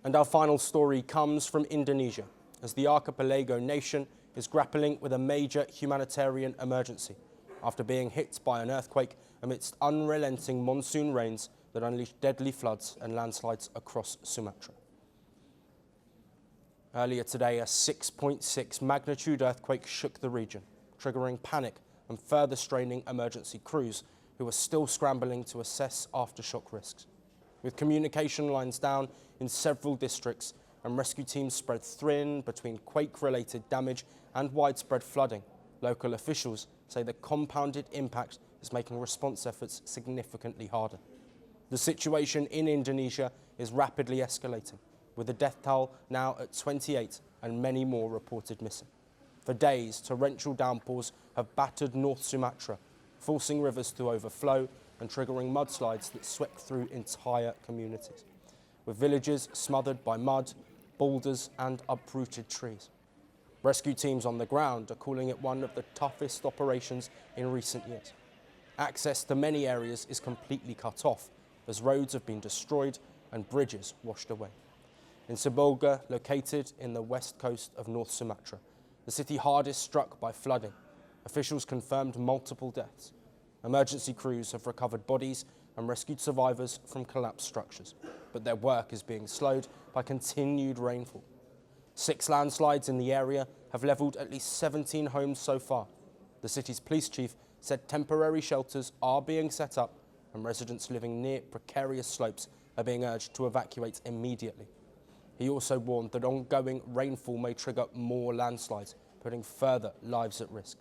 And our final story comes from Indonesia, as the archipelago nation is grappling with a major humanitarian emergency after being hit by an earthquake amidst unrelenting monsoon rains that unleashed deadly floods and landslides across Sumatra. Earlier today, a 6.6 magnitude earthquake shook the region, triggering panic and further straining emergency crews who are still scrambling to assess aftershock risks. With communication lines down in several districts and rescue teams spread thin between quake-related damage and widespread flooding, local officials say the compounded impact is making response efforts significantly harder. The situation in Indonesia is rapidly escalating, with the death toll now at 28 and many more reported missing. For days, torrential downpours have battered North Sumatra, forcing rivers to overflow and triggering mudslides that swept through entire communities, with villages smothered by mud, boulders and uprooted trees. Rescue teams on the ground are calling it one of the toughest operations in recent years. Access to many areas is completely cut off, as roads have been destroyed and bridges washed away. In Sibolga, located in the west coast of North Sumatra, the city hardest struck by flooding, officials confirmed multiple deaths. Emergency crews have recovered bodies and rescued survivors from collapsed structures, but their work is being slowed by continued rainfall. 6 landslides in the area have levelled at least 17 homes so far. The city's police chief said temporary shelters are being set up and residents living near precarious slopes are being urged to evacuate immediately. He also warned that ongoing rainfall may trigger more landslides, putting further lives at risk.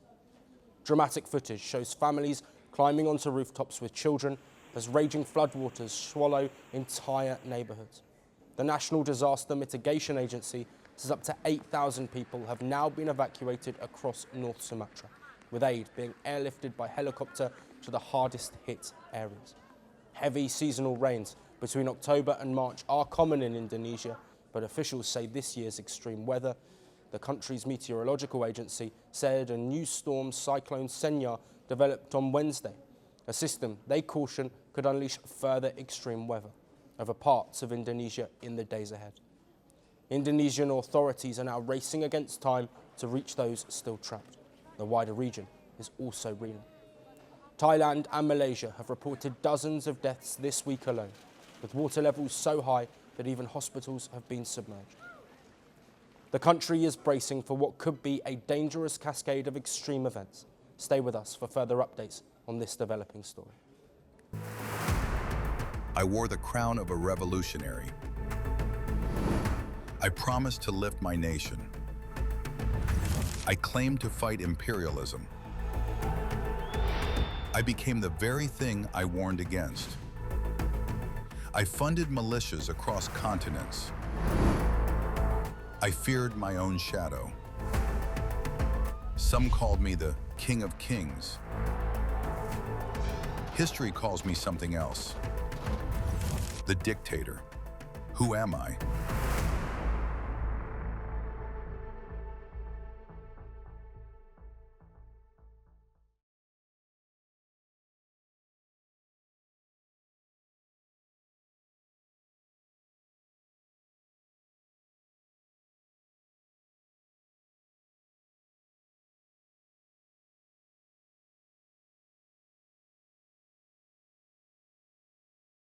Dramatic footage shows families climbing onto rooftops with children as raging floodwaters swallow entire neighbourhoods. The National Disaster Mitigation Agency says up to 8,000 people have now been evacuated across North Sumatra, with aid being airlifted by helicopter to the hardest hit areas. Heavy seasonal rains between October and March are common in Indonesia, but officials say this year's extreme weather. The country's meteorological agency said a new storm, Cyclone Senyar, developed on Wednesday, a system they caution could unleash further extreme weather over parts of Indonesia in the days ahead. Indonesian authorities are now racing against time to reach those still trapped. The wider region is also reeling. Thailand and Malaysia have reported dozens of deaths this week alone, with water levels so high that even hospitals have been submerged. The country is bracing for what could be a dangerous cascade of extreme events. Stay with us for further updates on this developing story. I wore the crown of a revolutionary. I promised to lift my nation. I claimed to fight imperialism. I became the very thing I warned against. I funded militias across continents. I feared my own shadow. Some called me the King of Kings. History calls me something else. The dictator. Who am I?